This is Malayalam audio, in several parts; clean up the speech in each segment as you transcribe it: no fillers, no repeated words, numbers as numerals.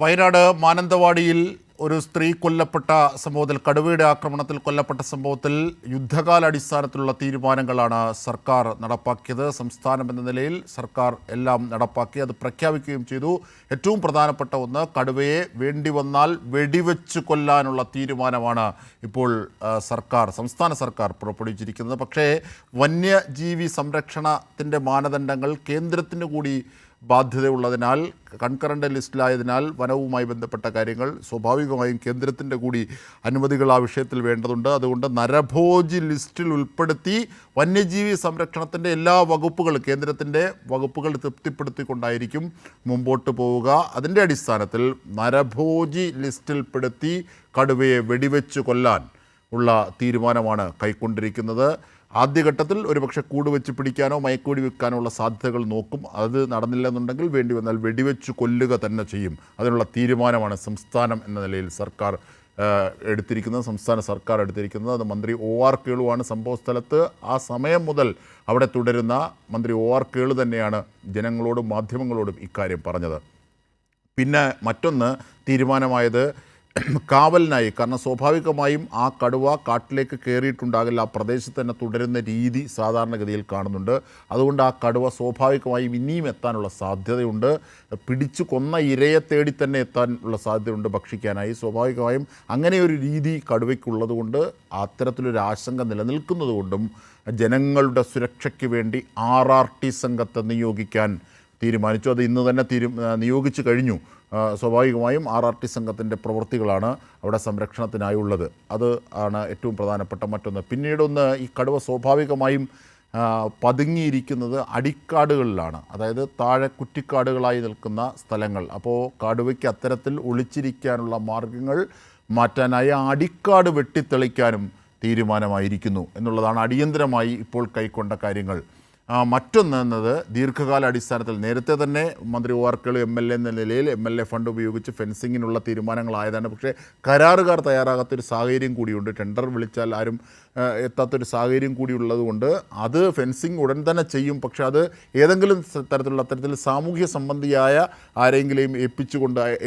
വയനാട് മാനന്തവാടിയിൽ ഒരു സ്ത്രീ കൊല്ലപ്പെട്ട സംഭവത്തിൽ കടുവയുടെ ആക്രമണത്തിൽ കൊല്ലപ്പെട്ട സംഭവത്തിൽ യുദ്ധകാലാടിസ്ഥാനത്തിലുള്ള തീരുമാനങ്ങളാണ് സർക്കാർ നടപ്പാക്കിയത്. സംസ്ഥാനം എന്ന നിലയിൽ സർക്കാർ എല്ലാം നടപ്പാക്കി, അത് പ്രഖ്യാപിക്കുകയും ചെയ്തു. ഏറ്റവും പ്രധാനപ്പെട്ട ഒന്ന്, കടുവയെ വേണ്ടി വന്നാൽ വെടിവെച്ച് കൊല്ലാനുള്ള തീരുമാനമാണ് ഇപ്പോൾ സംസ്ഥാന സർക്കാർ പുറപ്പെടുവിച്ചിരിക്കുന്നത്. പക്ഷേ വന്യജീവി സംരക്ഷണത്തിൻ്റെ മാനദണ്ഡങ്ങൾ കേന്ദ്രത്തിന് കൂടി ബാധ്യതയുള്ളതിനാൽ, കൺകറൻ്റ് ലിസ്റ്റിലായതിനാൽ വനവുമായി ബന്ധപ്പെട്ട കാര്യങ്ങൾ സ്വാഭാവികമായും കേന്ദ്രത്തിൻ്റെ കൂടി അനുമതികൾ ആ വിഷയത്തിൽ വേണ്ടതുണ്ട്. അതുകൊണ്ട് നരഭോജി ലിസ്റ്റിൽ ഉൾപ്പെടുത്തി വന്യജീവി സംരക്ഷണത്തിൻ്റെ എല്ലാ വകുപ്പുകളും, കേന്ദ്രത്തിൻ്റെ വകുപ്പുകൾ തൃപ്തിപ്പെടുത്തിക്കൊണ്ടായിരിക്കും മുമ്പോട്ട് പോവുക. അതിൻ്റെ അടിസ്ഥാനത്തിൽ നരഭോജി ലിസ്റ്റിൽപ്പെടുത്തി കടുവയെ വെടിവെച്ച് കൊല്ലാൻ ഉള്ള തീരുമാനമാണ് കൈക്കൊണ്ടിരിക്കുന്നത്. ആദ്യഘട്ടത്തിൽ ഒരുപക്ഷെ കൂട് വെച്ച് പിടിക്കാനോ മയക്കുവെടി വെക്കാനോ ഉള്ള സാധ്യതകൾ നോക്കും. അത് നടന്നില്ലെന്നുണ്ടെങ്കിൽ വേണ്ടി വന്നാൽ വെടിവെച്ച് കൊല്ലുക തന്നെ ചെയ്യും. അതിനുള്ള തീരുമാനമാണ് സംസ്ഥാനം എന്ന നിലയിൽ സംസ്ഥാന സർക്കാർ എടുത്തിരിക്കുന്നത്. അത് മന്ത്രി OR കേളുവാണ് സംഭവസ്ഥലത്ത് ആ സമയം മുതൽ അവിടെ തുടരുന്ന മന്ത്രി OR കേളു തന്നെയാണ് ജനങ്ങളോടും മാധ്യമങ്ങളോടും ഇക്കാര്യം പറഞ്ഞത്. പിന്നെ മറ്റൊന്ന് തീരുമാനമായത് കാവലിനായി, കാരണം സ്വാഭാവികമായും ആ കടുവ കാട്ടിലേക്ക് കയറിയിട്ടുണ്ടാകില്ല, ആ പ്രദേശത്ത് തന്നെ തുടരുന്ന രീതി സാധാരണഗതിയിൽ കാണുന്നുണ്ട്. അതുകൊണ്ട് ആ കടുവ സ്വാഭാവികമായും ഇനിയും എത്താനുള്ള സാധ്യതയുണ്ട്. പിടിച്ചു കൊന്ന ഇരയെ തേടി തന്നെ എത്താനുള്ള സാധ്യതയുണ്ട് ഭക്ഷിക്കാനായി. സ്വാഭാവികമായും അങ്ങനെ ഒരു രീതി കടുവയ്ക്കുള്ളതുകൊണ്ട്, അത്തരത്തിലൊരു ആശങ്ക നിലനിൽക്കുന്നതുകൊണ്ടും ജനങ്ങളുടെ സുരക്ഷയ്ക്ക് വേണ്ടി RRT സംഘത്തെ നിയോഗിക്കാൻ തീരുമാനിച്ചു. അത് ഇന്ന് തന്നെ നിയോഗിച്ചു കഴിഞ്ഞു. സ്വാഭാവികമായും RRT സംഘത്തിൻ്റെ പ്രവൃത്തികളാണ് അവിടെ സംരക്ഷണത്തിനായുള്ളത്. അത് ആണ് ഏറ്റവും പ്രധാനപ്പെട്ട മറ്റൊന്ന്. പിന്നീടൊന്ന്, ഈ കടുവ സ്വാഭാവികമായും പതുങ്ങിയിരിക്കുന്നത് അടിക്കാടുകളിലാണ്, അതായത് താഴെ കുറ്റിക്കാടുകളായി നിൽക്കുന്ന സ്ഥലങ്ങൾ. അപ്പോൾ കടുവയ്ക്ക് അത്തരത്തിൽ ഒളിച്ചിരിക്കാനുള്ള മാർഗങ്ങൾ മാറ്റാനായി അടിക്കാട് വെട്ടിത്തെളിക്കാനും തീരുമാനമായിരിക്കുന്നു എന്നുള്ളതാണ് അടിയന്തരമായി ഇപ്പോൾ കൈക്കൊണ്ട കാര്യങ്ങൾ. മറ്റൊന്ന് എന്നത് ദീർഘകാല അടിസ്ഥാനത്തിൽ നേരത്തെ തന്നെ മന്ത്രി OR കേളു MLA എന്ന നിലയിൽ MLA ഫണ്ട് ഉപയോഗിച്ച് ഫെൻസിങ്ങിനുള്ള തീരുമാനങ്ങളായതാണ്. പക്ഷേ കരാറുകാർ തയ്യാറാകാത്തൊരു സാഹചര്യം കൂടിയുണ്ട്. ടെൻഡർ വിളിച്ചാൽ ആരും എത്താത്തൊരു സാഹചര്യം കൂടി ഉള്ളതുകൊണ്ട് അത് ഫെൻസിങ് ഉടൻ തന്നെ ചെയ്യും. പക്ഷേ അത് ഏതെങ്കിലും അത്തരത്തിൽ സാമൂഹ്യ സംബന്ധിയായ ആരെങ്കിലും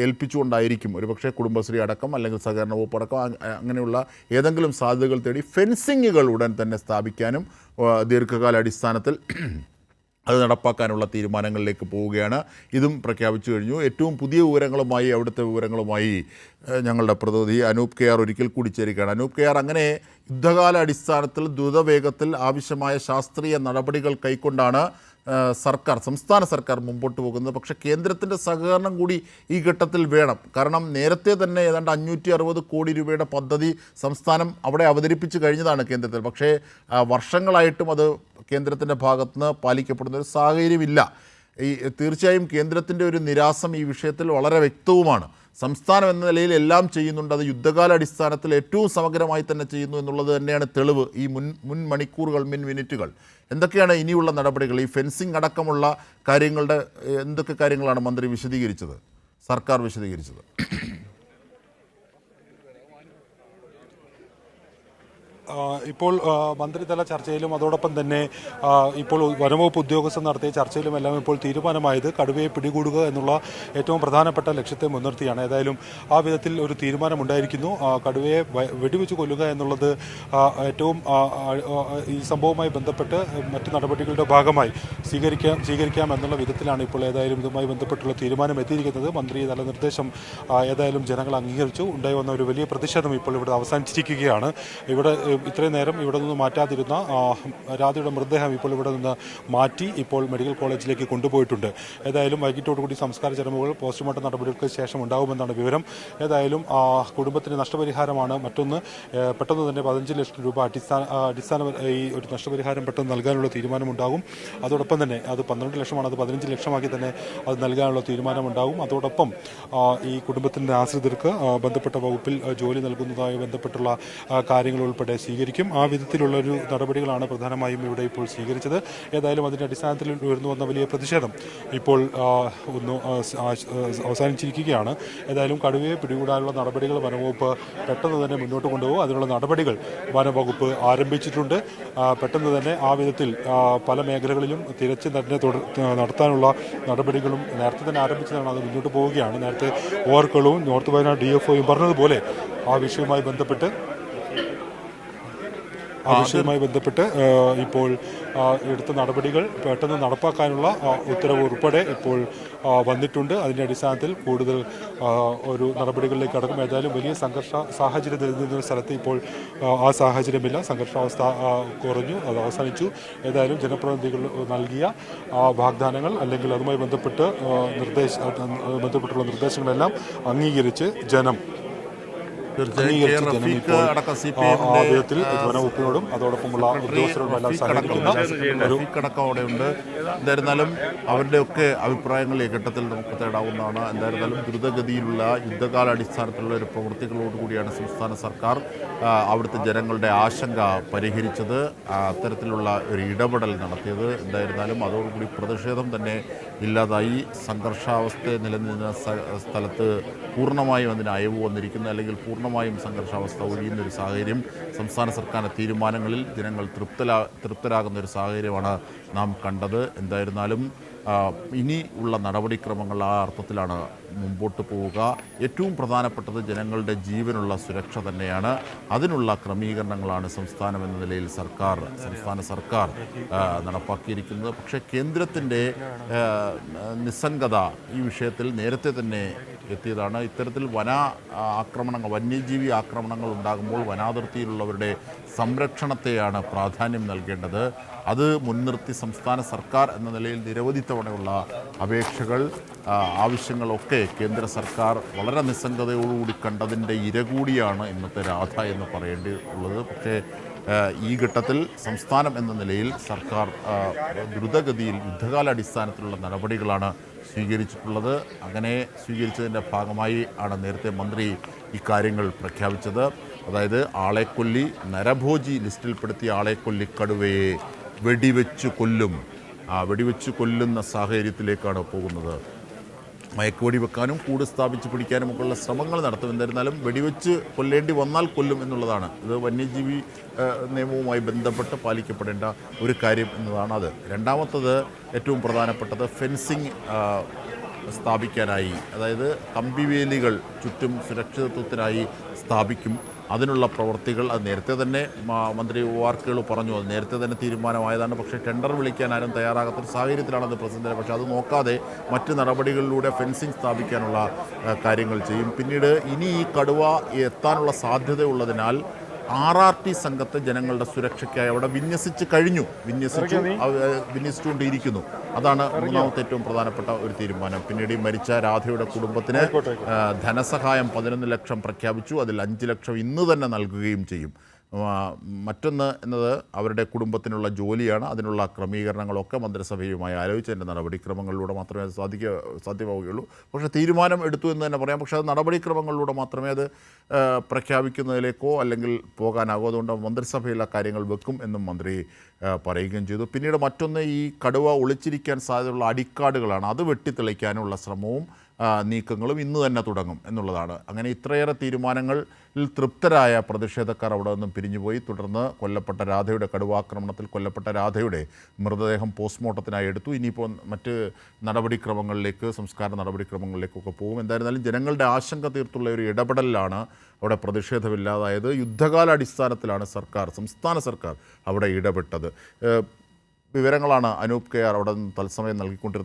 ഏൽപ്പിച്ചുകൊണ്ടായിരിക്കും. ഒരുപക്ഷെ കുടുംബശ്രീ അടക്കം അല്ലെങ്കിൽ സഹകരണ വകുപ്പ് അടക്കം അങ്ങനെയുള്ള ഏതെങ്കിലും സാധ്യതകൾ തേടി ഫെൻസിങ്ങുകൾ ഉടൻ തന്നെ സ്ഥാപിക്കാനും ദീർഘകാല അടിസ്ഥാനത്തിൽ അത് നടപ്പാക്കാനുള്ള തീരുമാനങ്ങളിലേക്ക് പോവുകയാണ്. ഇതും പ്രഖ്യാപിച്ചു കഴിഞ്ഞു. ഏറ്റവും പുതിയ വിവരങ്ങളുമായി, അവിടുത്തെ വിവരങ്ങളുമായി ഞങ്ങളുടെ പ്രതിനിധി അനൂപ് KR ഒരിക്കൽ കൂടി ചേരുകയാണ്. അനൂപ് KR, അങ്ങനെ യുദ്ധകാല അടിസ്ഥാനത്തിൽ ദ്രുതവേഗത്തിൽ ആവശ്യമായ ശാസ്ത്രീയ നടപടികൾ കൈക്കൊണ്ടാണ് സംസ്ഥാന സർക്കാർ മുമ്പോട്ട് പോകുന്നത്. പക്ഷേ കേന്ദ്രത്തിൻ്റെ സഹകരണം കൂടി ഈ ഘട്ടത്തിൽ വേണം. കാരണം നേരത്തെ തന്നെ ഏതാണ്ട് 560 കോടി രൂപയുടെ പദ്ധതി സംസ്ഥാനം അവിടെ അവതരിപ്പിച്ച് കഴിഞ്ഞതാണ് കേന്ദ്രത്തിൽ. പക്ഷേ വർഷങ്ങളായിട്ടും അത് കേന്ദ്രത്തിൻ്റെ ഭാഗത്തുനിന്ന് പാലിക്കപ്പെടുന്ന ഒരു സാഹചര്യമില്ല. തീർച്ചയായും കേന്ദ്രത്തിൻ്റെ ഒരു നിരാസം ഈ വിഷയത്തിൽ വളരെ വ്യക്തവുമാണ്. സംസ്ഥാനം എന്ന നിലയിൽ എല്ലാം ചെയ്യുന്നുണ്ട്, അത് യുദ്ധകാല അടിസ്ഥാനത്തിൽ ഏറ്റവും സമഗ്രമായി തന്നെ ചെയ്യുന്നു എന്നുള്ളത് തന്നെയാണ് തെളിവ്. ഈ മുൻ മണിക്കൂറുകൾ, മിനിറ്റുകൾ. എന്തൊക്കെയാണ് ഇനിയുള്ള നടപടികൾ? ഈ ഫെൻസിങ് അടക്കമുള്ള കാര്യങ്ങളുടെ എന്തൊക്കെ കാര്യങ്ങളാണ് മന്ത്രി വിശദീകരിച്ചത്, സർക്കാർ വിശദീകരിച്ചത്? ഇപ്പോൾ മന്ത്രിതല ചർച്ചയിലും അതോടൊപ്പം തന്നെ ഇപ്പോൾ വനംവകുപ്പ് ഉദ്യോഗസ്ഥർ നടത്തിയ ചർച്ചയിലുമെല്ലാം ഇപ്പോൾ തീരുമാനമായത് കടുവയെ പിടികൂടുക എന്നുള്ള ഏറ്റവും പ്രധാനപ്പെട്ട ലക്ഷ്യത്തെ മുൻനിർത്തിയാണ്. ഏതായാലും ആ വിധത്തിൽ ഒരു തീരുമാനമുണ്ടായിരിക്കുന്നു. കടുവയെ വെടിവെച്ച് കൊല്ലുക എന്നുള്ളത് ഏറ്റവും ഈ സംഭവവുമായി ബന്ധപ്പെട്ട് മറ്റു നടപടികളുടെ ഭാഗമായി സ്വീകരിക്കാം എന്നുള്ള വിധത്തിലാണ് ഇപ്പോൾ ഏതായാലും ഇതുമായി ബന്ധപ്പെട്ടുള്ള തീരുമാനം എത്തിയിരിക്കുന്നത്. മന്ത്രി തല നിർദ്ദേശം ഏതായാലും ജനങ്ങൾ അംഗീകരിച്ചു. ഉണ്ടായി വന്ന ഒരു വലിയ പ്രതിഷേധം ഇപ്പോൾ ഇവിടെ അവസാനിച്ചിരിക്കുകയാണ്. ഇവിടെ ഇത്രയും നേരം ഇവിടെ നിന്ന് മാറ്റാതിരുന്ന രാധയുടെ മൃതദേഹം ഇപ്പോൾ ഇവിടെ നിന്ന് മാറ്റി ഇപ്പോൾ മെഡിക്കൽ കോളേജിലേക്ക് കൊണ്ടുപോയിട്ടുണ്ട്. ഏതായാലും വൈകിട്ടോടുകൂടി സംസ്കാര ചടങ്ങുകൾ പോസ്റ്റ്മോർട്ടം നടപടികൾക്ക് ശേഷം ഉണ്ടാകുമെന്നാണ് വിവരം. ഏതായാലും കുടുംബത്തിന് നഷ്ടപരിഹാരമാണ് മറ്റൊന്ന്. പെട്ടെന്ന് തന്നെ 15 ലക്ഷം രൂപ അടിസ്ഥാന ഈ ഒരു നഷ്ടപരിഹാരം പെട്ടെന്ന് നൽകാനുള്ള തീരുമാനമുണ്ടാകും. അതോടൊപ്പം തന്നെ അത് 12 ലക്ഷമാണ്, അത് 15 ലക്ഷമാക്കി തന്നെ അത് നൽകാനുള്ള തീരുമാനമുണ്ടാകും. അതോടൊപ്പം ഈ കുടുംബത്തിൻ്റെ ആശ്രിതർക്ക് ബന്ധപ്പെട്ട വകുപ്പിൽ ജോലി നൽകുന്നതുമായി ബന്ധപ്പെട്ടുള്ള കാര്യങ്ങൾ ഉൾപ്പെടെ സ്വീകരിക്കും. ആ വിധത്തിലുള്ളൊരു നടപടികളാണ് പ്രധാനമായും ഇവിടെ ഇപ്പോൾ സ്വീകരിച്ചത്. ഏതായാലും അതിൻ്റെ അടിസ്ഥാനത്തിൽ ഉയർന്നു വന്ന വലിയ പ്രതിഷേധം ഇപ്പോൾ അവസാനിച്ചിരിക്കുകയാണ്. ഏതായാലും കടുവയെ പിടികൂടാനുള്ള നടപടികൾ വനംവകുപ്പ് പെട്ടെന്ന് തന്നെ മുന്നോട്ട് കൊണ്ടുപോകും. അതിനുള്ള നടപടികൾ വനംവകുപ്പ് ആരംഭിച്ചിട്ടുണ്ട്. പെട്ടെന്ന് തന്നെ ആ വിധത്തിൽ പല മേഖലകളിലും തിരച്ചിൽ തന്നെ നടത്താനുള്ള നടപടികളും നേരത്തെ തന്നെ ആരംഭിച്ചതാണ്. അത് മുന്നോട്ട് പോവുകയാണ്. നേരത്തെ ഓവർക്കളവും നോർത്ത് വയനാട് DFOയും പറഞ്ഞതുപോലെ ആ വിഷയവുമായി ബന്ധപ്പെട്ട് ഇപ്പോൾ എടുത്ത നടപടികൾ പെട്ടെന്ന് നടപ്പാക്കാനുള്ള ഉത്തരവ് ഉൾപ്പെടെ ഇപ്പോൾ വന്നിട്ടുണ്ട്. അതിൻ്റെ അടിസ്ഥാനത്തിൽ കൂടുതൽ ഒരു നടപടികളിലേക്ക് കടക്കും. ഏതായാലും വലിയ സംഘർഷ സാഹചര്യം നിലനിന്ന സ്ഥലത്ത് ഇപ്പോൾ ആ സാഹചര്യമില്ല. സംഘർഷാവസ്ഥ കുറഞ്ഞു, അത് അവസാനിച്ചു. ഏതായാലും ജനപ്രതിനിധികൾ നൽകിയ വാഗ്ദാനങ്ങൾ അല്ലെങ്കിൽ അതുമായി ബന്ധപ്പെട്ടുള്ള നിർദ്ദേശങ്ങളെല്ലാം അംഗീകരിച്ച് ജനം വനവകുപ്പിനോടും അതോടൊപ്പമുള്ള ഉദ്യോഗസ്ഥരോടും എല്ലാം സഹകരിക്കുന്ന അവിടെയുണ്ട്. എന്തായിരുന്നാലും അവരുടെയൊക്കെ അഭിപ്രായങ്ങൾ ഈ ഘട്ടത്തിൽ നമുക്ക് തേടാവുന്നതാണ്. എന്തായിരുന്നാലും ദ്രുതഗതിയിലുള്ള യുദ്ധകാലാടിസ്ഥാനത്തിലുള്ള ഒരു പ്രവൃത്തികളോടുകൂടിയാണ് സംസ്ഥാന സർക്കാർ അവിടുത്തെ ജനങ്ങളുടെ ആശങ്ക പരിഹരിച്ചത്, അത്തരത്തിലുള്ള ഒരു ഇടപെടൽ നടത്തിയത്. എന്തായിരുന്നാലും അതോടുകൂടി പ്രതിഷേധം തന്നെ ഇല്ലാതായി. സംഘർഷാവസ്ഥ നിലനിന്ന സ്ഥലത്ത് പൂർണ്ണമായും അതിന് അയവ് വന്നിരിക്കുന്നു, അല്ലെങ്കിൽ പൂർണ്ണമായും സംഘർഷാവസ്ഥ ഒഴിയുന്നൊരു സാഹചര്യം. സംസ്ഥാന സർക്കാരിൻ്റെ തീരുമാനങ്ങളിൽ ജനങ്ങൾ തൃപ്തരാകുന്ന ഒരു സാഹചര്യമാണ് നാം കണ്ടത്. എന്തായിരുന്നാലും ഇനി ഉള്ള നടപടിക്രമങ്ങൾ ആ അർത്ഥത്തിലാണ് മുമ്പോട്ട് പോവുക. ഏറ്റവും പ്രധാനപ്പെട്ടത് ജനങ്ങളുടെ ജീവനുള്ള സുരക്ഷ തന്നെയാണ്. അതിനുള്ള ക്രമീകരണങ്ങളാണ് സംസ്ഥാനം എന്ന നിലയിൽ സംസ്ഥാന സർക്കാർ നടപ്പാക്കിയിരിക്കുന്നത്. പക്ഷേ കേന്ദ്രത്തിൻ്റെ നിസ്സംഗത ഈ വിഷയത്തിൽ നേരത്തെ തന്നെ എത്തിയതാണ്. ഇത്തരത്തിൽ വന്യജീവി ആക്രമണങ്ങൾ ഉണ്ടാകുമ്പോൾ വനാതിർത്തിയിലുള്ളവരുടെ സംരക്ഷണത്തെയാണ് പ്രാധാന്യം നൽകേണ്ടത്. അത് മുൻനിർത്തി സംസ്ഥാന സർക്കാർ എന്ന നിലയിൽ നിരവധി തവണയുള്ള അപേക്ഷകൾ, ആവശ്യങ്ങളൊക്കെ കേന്ദ്ര സർക്കാർ വളരെ നിസ്സംഗതയോടുകൂടി കണ്ടതിൻ്റെ ഇര കൂടിയാണ് ഇന്നത്തെ രാധ എന്ന് പറയേണ്ടി ഉള്ളത്. പക്ഷേ ഈ ഘട്ടത്തിൽ സംസ്ഥാനം എന്ന നിലയിൽ സർക്കാർ ദ്രുതഗതിയിൽ യുദ്ധകാലാടിസ്ഥാനത്തിലുള്ള നടപടികളാണ് സ്വീകരിച്ചിട്ടുള്ളത്. അങ്ങനെ സ്വീകരിച്ചതിൻ്റെ ഭാഗമായി ആണ് നേരത്തെ മന്ത്രി ഇക്കാര്യങ്ങൾ പ്രഖ്യാപിച്ചത്. അതായത് ആളെക്കൊല്ലി നരഭോജി ലിസ്റ്റിൽപ്പെടുത്തിയ ആളെക്കൊല്ലി കടുവയെ വെടിവെച്ച് കൊല്ലുന്ന സാഹചര്യത്തിലേക്കാണ് പോകുന്നത്. മയക്കുവെടി വെക്കാനും കൂട് സ്ഥാപിച്ച് പിടിക്കാനുമൊക്കെയുള്ള ശ്രമങ്ങൾ നടത്തും. എന്നിരുന്നാലും വെടിവെച്ച് കൊല്ലേണ്ടി വന്നാൽ കൊല്ലും എന്നുള്ളതാണ്. ഇത് വന്യജീവി നിയമവുമായി ബന്ധപ്പെട്ട് പാലിക്കപ്പെടേണ്ട ഒരു കാര്യം എന്നതാണ് അത്. രണ്ടാമത്തത് ഏറ്റവും പ്രധാനപ്പെട്ടത് ഫെൻസിങ് സ്ഥാപിക്കാനായി, അതായത് കമ്പിവേലികൾ ചുറ്റും സുരക്ഷിതത്വത്തിനായി സ്ഥാപിക്കും. അതിനുള്ള പ്രവൃത്തികൾ അത് നേരത്തെ തന്നെ മന്ത്രി OR കേളു പറഞ്ഞു, അത് നേരത്തെ തന്നെ തീരുമാനമായതാണ്. പക്ഷേ ടെൻഡർ വിളിക്കാൻ ആരും തയ്യാറാകാത്തൊരു സാഹചര്യത്തിലാണ് അത് പ്രസിദ്ധം. പക്ഷേ അത് നോക്കാതെ മറ്റ് നടപടികളിലൂടെ ഫെൻസിങ് സ്ഥാപിക്കാനുള്ള കാര്യങ്ങൾ ചെയ്യും. പിന്നീട് ഇനി ഈ കടുവ എത്താനുള്ള സാധ്യതയുള്ളതിനാൽ RRT സംഘത്തെ ജനങ്ങളുടെ സുരക്ഷയ്ക്കായി അവിടെ വിന്യസിച്ചുകൊണ്ടിരിക്കുന്നു. അതാണ് മൂന്നാമത്തെ ഏറ്റവും പ്രധാനപ്പെട്ട ഒരു തീരുമാനം. പിന്നീട് ഈ മരിച്ച രാധയുടെ കുടുംബത്തിന് ധനസഹായം 11 ലക്ഷം പ്രഖ്യാപിച്ചു. അതിൽ 5 ലക്ഷം ഇന്ന് തന്നെ നൽകുകയും ചെയ്യും. മറ്റൊന്ന് എന്നത് അവരുടെ കുടുംബത്തിനുള്ള ജോലിയാണ്. അതിനുള്ള ക്രമീകരണങ്ങളൊക്കെ മന്ത്രിസഭയുമായി ആലോചിച്ചതിൻ്റെ നടപടിക്രമങ്ങളിലൂടെ മാത്രമേ അത് സാധ്യമാവുകയുള്ളൂ. പക്ഷേ തീരുമാനം എടുത്തു എന്ന് തന്നെ പറയാം. പക്ഷേ അത് നടപടിക്രമങ്ങളിലൂടെ മാത്രമേ അത് പ്രഖ്യാപിക്കുന്നതിലേക്കോ അല്ലെങ്കിൽ പോകാനാകൂ. അതുകൊണ്ട് മന്ത്രിസഭയിൽ ആ കാര്യങ്ങൾ വെക്കും എന്നും മന്ത്രി പറയുകയും ചെയ്തു. പിന്നീട് മറ്റൊന്ന് ഈ കടുവ ഒളിച്ചിരിക്കാൻ സാധ്യതയുള്ള അടിക്കാടുകളാണ്. അത് വെട്ടിത്തെളിക്കാനുള്ള ശ്രമവും നീക്കങ്ങളും ഇന്ന് തന്നെ തുടങ്ങും എന്നുള്ളതാണ്. അങ്ങനെ ഇത്രയേറെ തീരുമാനങ്ങളിൽ തൃപ്തരായ പ്രതിഷേധക്കാർ അവിടെ നിന്നും പിരിഞ്ഞുപോയി. തുടർന്ന് കൊല്ലപ്പെട്ട രാധയുടെ കടുവാക്രമണത്തിൽ കൊല്ലപ്പെട്ട രാധയുടെ മൃതദേഹം പോസ്റ്റ്മോർട്ടത്തിനായി എടുത്തു. ഇനിയിപ്പോൾ മറ്റ് നടപടിക്രമങ്ങളിലേക്ക്, സംസ്കാര നടപടിക്രമങ്ങളിലേക്കൊക്കെ പോകും. എന്തായിരുന്നാലും ജനങ്ങളുടെ ആശങ്ക തീർത്തുള്ള ഒരു ഇടപെടലിലാണ് അവിടെ പ്രതിഷേധമില്ലാതായത്. യുദ്ധകാലാടിസ്ഥാനത്തിലാണ് സംസ്ഥാന സർക്കാർ അവിടെ ഇടപെട്ടത്. വിവരങ്ങളാണ് അനൂപ് KR അവിടെ നിന്ന് തത്സമയം നൽകിക്കൊണ്ടിരുന്നത്.